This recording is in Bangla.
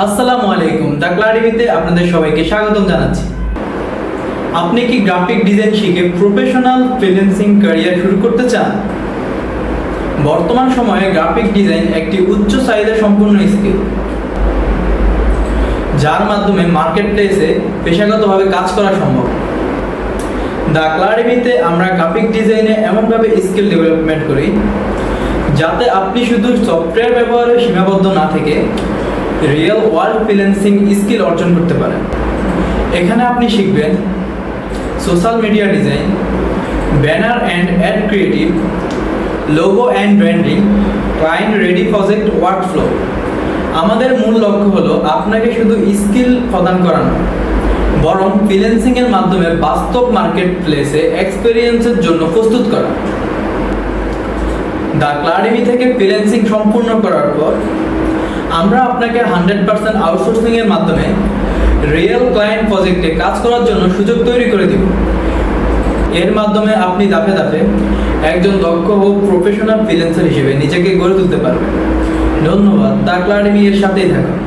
আসসালামু আলাইকুম, দ্য ক্লারিভিতে আপনাদের সবাইকে স্বাগতম জানাচ্ছি। আপনি কি গ্রাফিক ডিজাইন শিখে প্রফেশনাল ফ্রিল্যান্সিং ক্যারিয়ার শুরু করতে চান? বর্তমান সময়ে গ্রাফিক ডিজাইন একটি উচ্চ চাহিদা সম্পন্ন স্কিল, যার মাধ্যমে মার্কেট প্লেসে পেশাগতভাবে কাজ করা সম্ভব। দ্য ক্লারিভিতে আমরা গ্রাফিক ডিজাইনে এমনভাবে স্কিল ডেভেলপমেন্ট করি যাতে আপনি শুধু সফটওয়্যার ব্যবহারে সীমাবদ্ধ না থেকে রিয়েল ওয়ার্ল্ড ফ্রিল্যান্সিং স্কিল অর্জন করতে পারেন। এখানে আপনি শিখবেন social media design, banner and add creative, logo and branding, client ready project workflow. আমাদের মূল লক্ষ্য হলো আপনাকে শুধু স্কিল প্রদান করা নয়, বরং ফ্রিল্যান্সিংয়ের মাধ্যমে বাস্তব মার্কেট প্লেসে এক্সপেরিয়েন্সের জন্য প্রস্তুত করা। দ্য ক্লারিভি থেকে ফ্রিল্যান্সিং সম্পূর্ণ করার পর আমরা আপনাকে 100% আউটসোর্সিংয়ের মাধ্যমে রিয়েল ক্লায়েন্ট প্রজেক্টে কাজ করার জন্য সুযোগ তৈরি করে দিব। এর মাধ্যমে আপনি ধাপে ধাপে একজন দক্ষ ও প্রফেশনাল ফ্রিল্যান্সার হিসেবে নিজেকে গড়ে তুলতে পারবেন। ধন্যবাদ, দ্য ক্লারিভি এর সাথেই থাকুন।